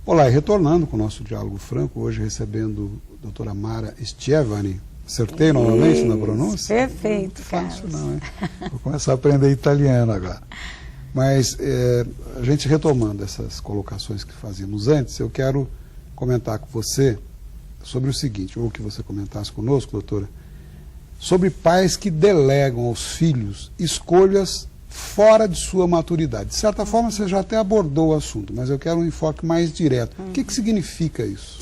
Olá, e retornando com o nosso diálogo franco, hoje recebendo a doutora Mara Schiavani. Acertei novamente na pronúncia? Perfeito, Carlos. Não é fácil não, hein? Vou começar a aprender italiano agora. Mas, a gente retomando essas colocações que fazíamos antes, eu quero comentar com você sobre o seguinte, ou que você comentasse conosco, doutora, sobre pais que delegam aos filhos escolhas fora de sua maturidade. De certa forma, você já até abordou o assunto, mas eu quero um enfoque mais direto. O que significa isso?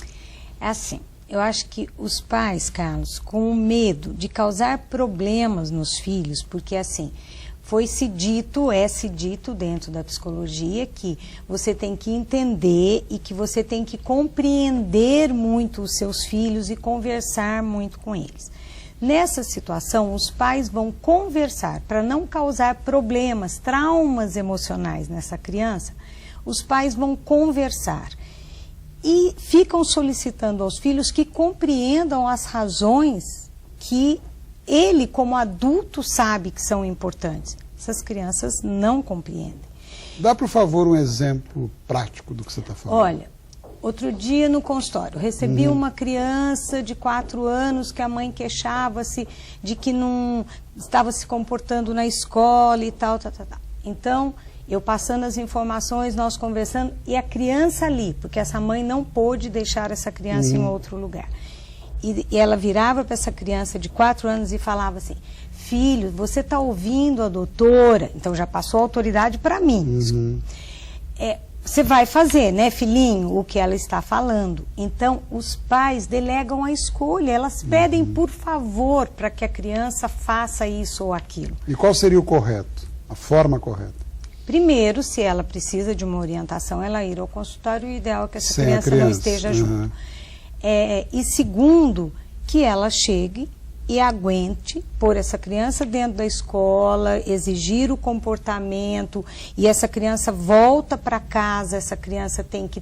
É assim, eu acho que os pais, Carlos, com o medo de causar problemas nos filhos, porque assim, foi-se dito, é-se dito dentro da psicologia que você tem que entender e que você tem que compreender muito os seus filhos e conversar muito com eles. Nessa situação, os pais vão conversar para não causar problemas, traumas emocionais nessa criança. Os pais vão conversar e ficam solicitando aos filhos que compreendam as razões que ele, como adulto, sabe que são importantes. Essas crianças não compreendem. Dá, por favor, um exemplo prático do que você está falando. Olha, outro dia no consultório, recebi uma criança de 4 anos que a mãe queixava-se de que não estava se comportando na escola e tal. Então, eu passando as informações, nós conversando, e a criança ali, porque essa mãe não pôde deixar essa criança em outro lugar. E ela virava para essa criança de 4 anos e falava assim, filho, você está ouvindo a doutora? Então já passou a autoridade para mim. Você vai fazer, né, filhinho, o que ela está falando. Então, os pais delegam a escolha, elas pedem por favor para que a criança faça isso ou aquilo. E qual seria o correto, a forma correta? Primeiro, se ela precisa de uma orientação, ela ir ao consultório, o ideal é que essa criança não esteja junto. E segundo, que ela chegue e aguente pôr essa criança dentro da escola, exigir o comportamento, e essa criança volta para casa, essa criança tem que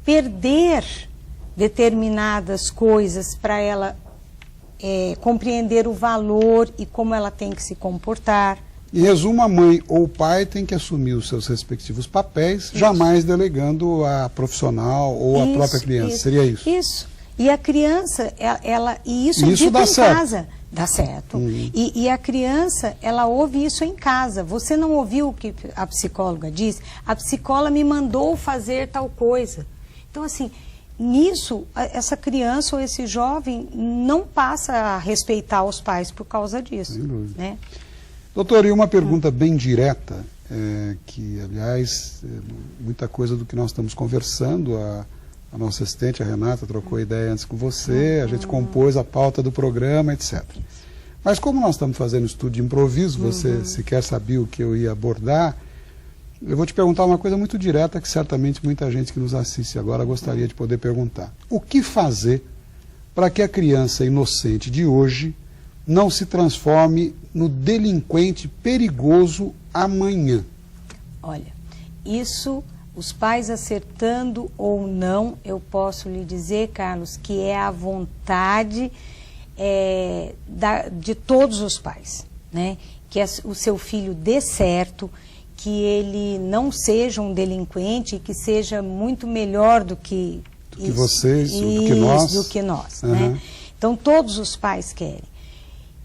perder determinadas coisas para ela compreender o valor e como ela tem que se comportar. Em resumo, a mãe ou o pai tem que assumir os seus respectivos papéis, jamais delegando a profissional ou a própria criança. Seria isso? Isso. E a criança, isso dá em certo. casa. Dá certo. E a criança, ela ouve isso em casa. Você não ouviu o que a psicóloga disse? A psicóloga me mandou fazer tal coisa. Então, assim, nisso, essa criança ou esse jovem não passa a respeitar os pais por causa disso. Né? Doutor, e uma pergunta bem direta, que, aliás, muita coisa do que nós estamos conversando, a nossa assistente, a Renata, trocou ideia antes com você, a gente compôs a pauta do programa, etc. Mas como nós estamos fazendo estudo de improviso, você sequer sabia o que eu ia abordar, eu vou te perguntar uma coisa muito direta que certamente muita gente que nos assiste agora gostaria de poder perguntar. O que fazer para que a criança inocente de hoje não se transforme no delinquente perigoso amanhã? Olha, isso... Os pais acertando ou não, eu posso lhe dizer, Carlos, que é a vontade de todos os pais, né? Que o seu filho dê certo, que ele não seja um delinquente, que seja muito melhor do que vocês, do que nós. Né? Então, todos os pais querem.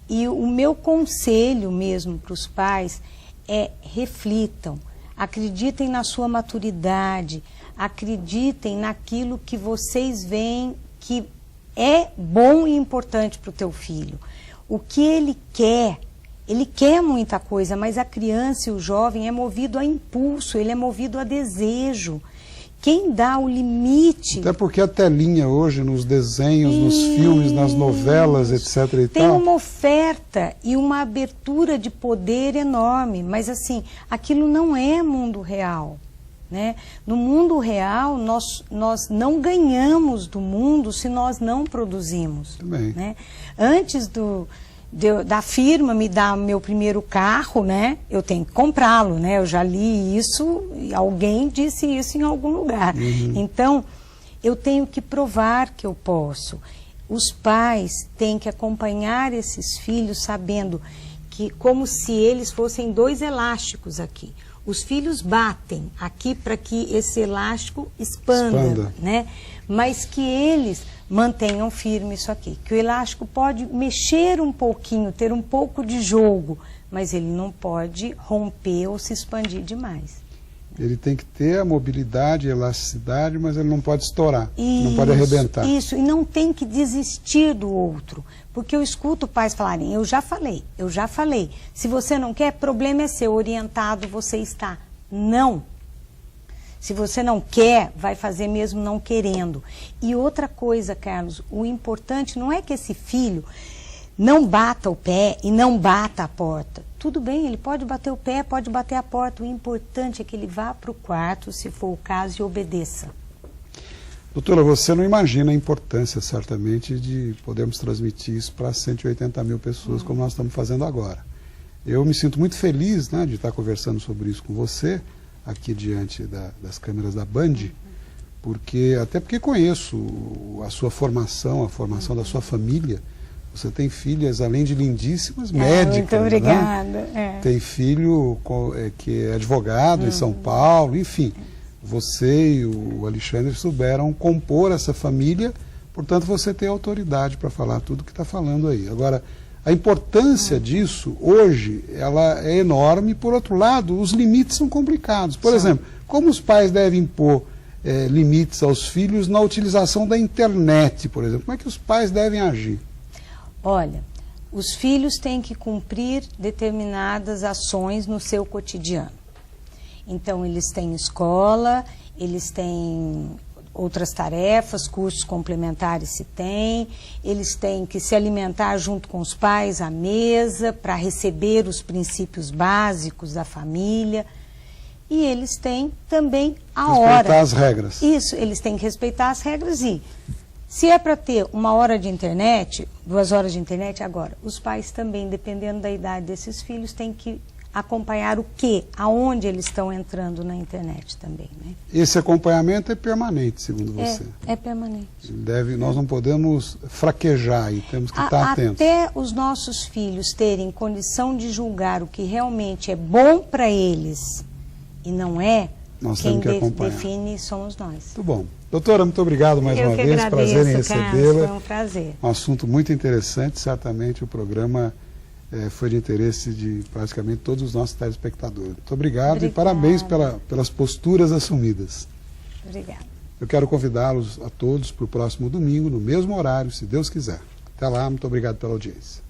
E o meu conselho mesmo para os pais é reflitam. Acreditem na sua maturidade, acreditem naquilo que vocês veem que é bom e importante para o teu filho. O que ele quer muita coisa, mas a criança e o jovem é movido a impulso, ele é movido a desejo. Quem dá o limite... Até porque a telinha hoje, nos desenhos, nos filmes, nas novelas, etc. e tem uma oferta e uma abertura de poder enorme, mas assim, aquilo não é mundo real. Né? No mundo real, nós não ganhamos do mundo se nós não produzimos. Né? Antes da firma me dar meu primeiro carro, né? Eu tenho que comprá-lo, né? Eu já li isso, alguém disse isso em algum lugar. Então, eu tenho que provar que eu posso. Os pais têm que acompanhar esses filhos sabendo que como se eles fossem 2 elásticos aqui. Os filhos batem aqui para que esse elástico expanda, né? Mas que eles mantenham firme isso aqui. Que o elástico pode mexer um pouquinho, ter um pouco de jogo, mas ele não pode romper ou se expandir demais. Ele tem que ter a mobilidade, a elasticidade, mas ele não pode estourar, Isso, não pode arrebentar. Isso, e não tem que desistir do outro. Porque eu escuto pais falarem, eu já falei. Se você não quer, problema é seu, orientado você está. Não. Se você não quer, vai fazer mesmo não querendo. E outra coisa, Carlos, o importante não é que esse filho não bata o pé e não bata a porta. Tudo bem, ele pode bater o pé, pode bater a porta. O importante é que ele vá para o quarto, se for o caso, e obedeça. Doutora, você não imagina a importância, certamente, de podermos transmitir isso para 180 mil pessoas, como nós estamos fazendo agora. Eu me sinto muito feliz, né, de estar conversando sobre isso com você, aqui diante das câmeras da Band, até porque conheço a sua formação, a formação da sua família. Você tem filhas, além de lindíssimas, médicas. Muito obrigada. Né? Tem filho que é advogado em São Paulo, enfim. Você e o Alexandre souberam compor essa família, portanto você tem autoridade para falar tudo que está falando aí. Agora, a importância disso, hoje, ela é enorme. Por outro lado, os limites são complicados. Por exemplo, como os pais devem impor limites aos filhos na utilização da internet, por exemplo? Como é que os pais devem agir? Olha, os filhos têm que cumprir determinadas ações no seu cotidiano. Então, eles têm escola, eles têm outras tarefas, cursos complementares se tem, eles têm que se alimentar junto com os pais à mesa para receber os princípios básicos da família. E eles têm também a hora. Respeitar as regras. Isso, eles têm que respeitar as regras e... Se é para ter 1 hora de internet, 2 horas de internet, agora, os pais também, dependendo da idade desses filhos, têm que acompanhar o quê? Aonde eles estão entrando na internet também, né? Esse acompanhamento é permanente, segundo você? É permanente. Nós não podemos fraquejar e temos que estar atentos. Até os nossos filhos terem condição de julgar o que realmente é bom para eles e não é, quem define somos nós. Muito bom. Doutora, muito obrigado mais uma vez. Prazer em recebê-la. Foi um prazer. Um assunto muito interessante. Certamente o programa foi de interesse de praticamente todos os nossos telespectadores. Muito obrigado e parabéns pelas posturas assumidas. Obrigada. Eu quero convidá-los a todos para o próximo domingo, no mesmo horário, se Deus quiser. Até lá, muito obrigado pela audiência.